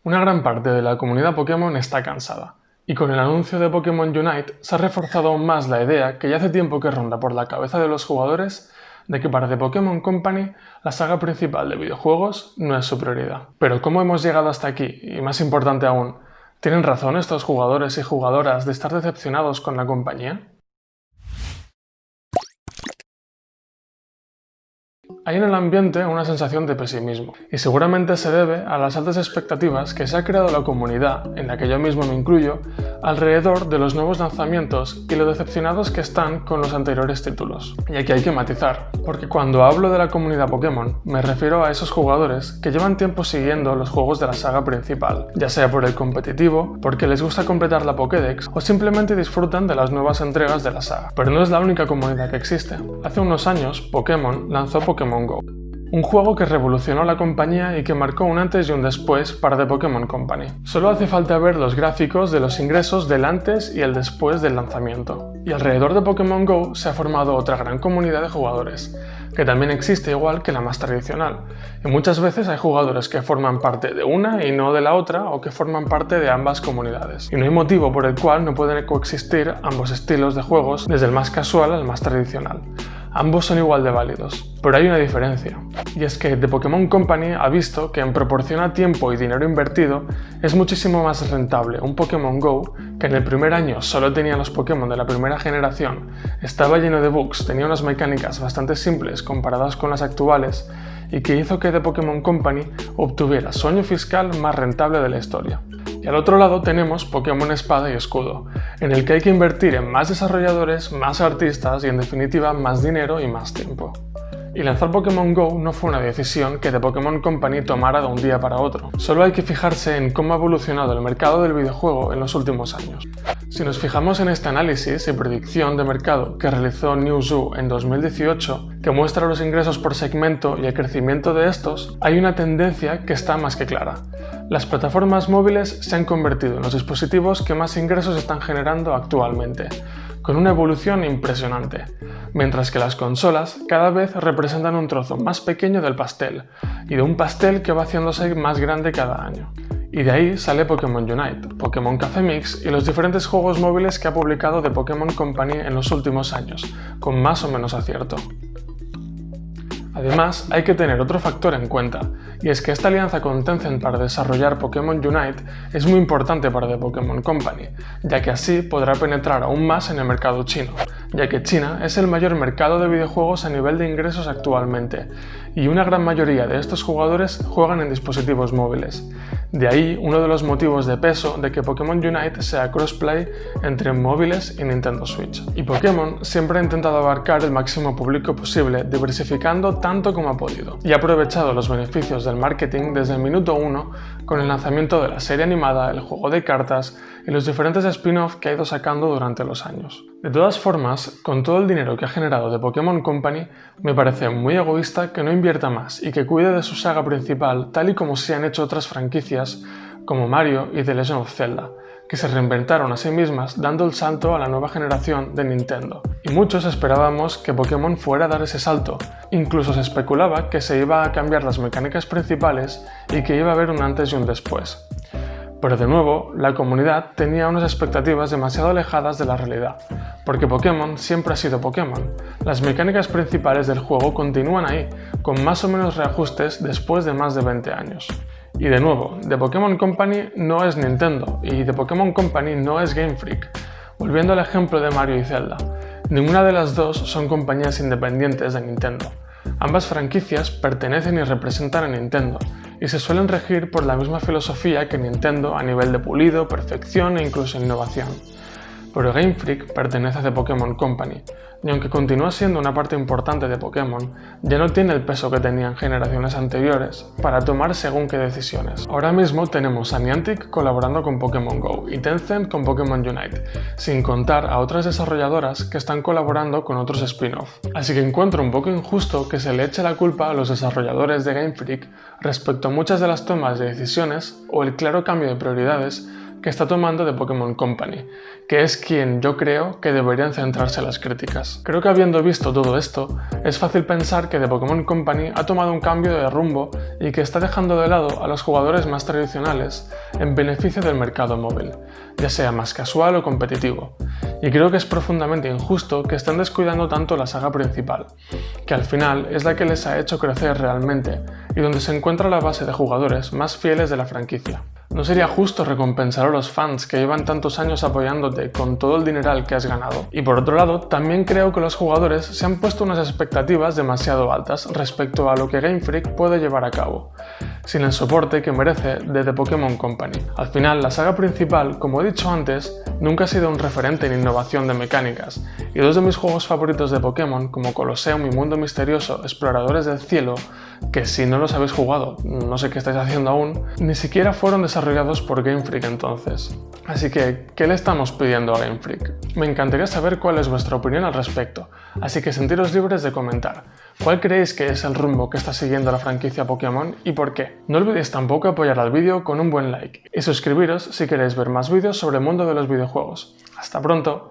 Una gran parte de la comunidad Pokémon está cansada, y con el anuncio de Pokémon Unite se ha reforzado aún más la idea que ya hace tiempo que ronda por la cabeza de los jugadores de que para The Pokémon Company la saga principal de videojuegos no es su prioridad. Pero ¿cómo hemos llegado hasta aquí? Y más importante aún, ¿tienen razón estos jugadores y jugadoras de estar decepcionados con la compañía? Hay en el ambiente una sensación de pesimismo, y seguramente se debe a las altas expectativas que se ha creado la comunidad, en la que yo mismo me incluyo, alrededor de los nuevos lanzamientos y lo decepcionados que están con los anteriores títulos. Y aquí hay que matizar, porque cuando hablo de la comunidad Pokémon, me refiero a esos jugadores que llevan tiempo siguiendo los juegos de la saga principal, ya sea por el competitivo, porque les gusta completar la Pokédex o simplemente disfrutan de las nuevas entregas de la saga. Pero no es la única comunidad que existe. Hace unos años, Pokémon lanzó Pokémon Go, un juego que revolucionó la compañía y que marcó un antes y un después para The Pokémon Company. Solo hace falta ver los gráficos de los ingresos del antes y el después del lanzamiento. Y alrededor de Pokémon Go se ha formado otra gran comunidad de jugadores, que también existe igual que la más tradicional. Y muchas veces hay jugadores que forman parte de una y no de la otra, o que forman parte de ambas comunidades. Y no hay motivo por el cual no pueden coexistir ambos estilos de juegos, desde el más casual al más tradicional. Ambos son igual de válidos, pero hay una diferencia, y es que The Pokémon Company ha visto que en proporción a tiempo y dinero invertido es muchísimo más rentable un Pokémon Go, que en el primer año solo tenía los Pokémon de la primera generación, estaba lleno de bugs, tenía unas mecánicas bastante simples comparadas con las actuales, y que hizo que The Pokémon Company obtuviera su año fiscal más rentable de la historia. Y al otro lado tenemos Pokémon Espada y Escudo, en el que hay que invertir en más desarrolladores, más artistas y en definitiva más dinero y más tiempo. Y lanzar Pokémon Go no fue una decisión que The Pokémon Company tomara de un día para otro. Solo hay que fijarse en cómo ha evolucionado el mercado del videojuego en los últimos años. Si nos fijamos en este análisis y predicción de mercado que realizó Newzoo en 2018, que muestra los ingresos por segmento y el crecimiento de estos, hay una tendencia que está más que clara. Las plataformas móviles se han convertido en los dispositivos que más ingresos están generando actualmente, con una evolución impresionante, mientras que las consolas cada vez representan un trozo más pequeño del pastel, y de un pastel que va haciéndose más grande cada año. Y de ahí sale Pokémon Unite, Pokémon Café Mix y los diferentes juegos móviles que ha publicado The Pokémon Company en los últimos años, con más o menos acierto. Además, hay que tener otro factor en cuenta, y es que esta alianza con Tencent para desarrollar Pokémon Unite es muy importante para The Pokémon Company, ya que así podrá penetrar aún más en el mercado chino, ya que China es el mayor mercado de videojuegos a nivel de ingresos actualmente, y una gran mayoría de estos jugadores juegan en dispositivos móviles. De ahí uno de los motivos de peso de que Pokémon Unite sea crossplay entre móviles y Nintendo Switch. Y Pokémon siempre ha intentado abarcar el máximo público posible, diversificando tanto como ha podido, y ha aprovechado los beneficios del marketing desde el minuto 1 con el lanzamiento de la serie animada, el juego de cartas y los diferentes spin-off que ha ido sacando durante los años. De todas formas, con todo el dinero que ha generado The Pokémon Company, me parece muy egoísta que no invierta más y que cuide de su saga principal tal y como se han hecho otras franquicias como Mario y The Legend of Zelda, que se reinventaron a sí mismas dando el salto a la nueva generación de Nintendo. Y muchos esperábamos que Pokémon fuera a dar ese salto, incluso se especulaba que se iba a cambiar las mecánicas principales y que iba a haber un antes y un después. Pero de nuevo, la comunidad tenía unas expectativas demasiado alejadas de la realidad, porque Pokémon siempre ha sido Pokémon. Las mecánicas principales del juego continúan ahí, con más o menos reajustes después de más de 20 años. Y de nuevo, The Pokémon Company no es Nintendo, y The Pokémon Company no es Game Freak. Volviendo al ejemplo de Mario y Zelda, ninguna de las dos son compañías independientes de Nintendo. Ambas franquicias pertenecen y representan a Nintendo, y se suelen regir por la misma filosofía que Nintendo a nivel de pulido, perfección e incluso innovación. Pero Game Freak pertenece a The Pokémon Company, y aunque continúa siendo una parte importante de Pokémon, ya no tiene el peso que tenían generaciones anteriores para tomar según qué decisiones. Ahora mismo tenemos a Niantic colaborando con Pokémon Go y Tencent con Pokémon Unite, sin contar a otras desarrolladoras que están colaborando con otros spin-off. Así que encuentro un poco injusto que se le eche la culpa a los desarrolladores de Game Freak respecto a muchas de las tomas de decisiones o el claro cambio de prioridades que está tomando de Pokémon Company, que es quien yo creo que deberían centrarse las críticas. Creo que habiendo visto todo esto, es fácil pensar que The Pokémon Company ha tomado un cambio de rumbo y que está dejando de lado a los jugadores más tradicionales en beneficio del mercado móvil, ya sea más casual o competitivo. Y creo que es profundamente injusto que estén descuidando tanto la saga principal, que al final es la que les ha hecho crecer realmente y donde se encuentra la base de jugadores más fieles de la franquicia. ¿No sería justo recompensar a los fans que llevan tantos años apoyándote con todo el dineral que has ganado? Y por otro lado, también creo que los jugadores se han puesto unas expectativas demasiado altas respecto a lo que Game Freak puede llevar a cabo, sin el soporte que merece de The Pokémon Company. Al final, la saga principal, como he dicho antes, nunca ha sido un referente en innovación de mecánicas, y dos de mis juegos favoritos de Pokémon, como Colosseum y Mundo Misterioso, Exploradores del Cielo, que si no los habéis jugado, no sé qué estáis haciendo aún, ni siquiera fueron desarrollados por Game Freak entonces. Así que, ¿qué le estamos pidiendo a Game Freak? Me encantaría saber cuál es vuestra opinión al respecto, así que sentiros libres de comentar. ¿Cuál creéis que es el rumbo que está siguiendo la franquicia Pokémon y por qué? No olvidéis tampoco apoyar al vídeo con un buen like y suscribiros si queréis ver más vídeos sobre el mundo de los videojuegos. ¡Hasta pronto!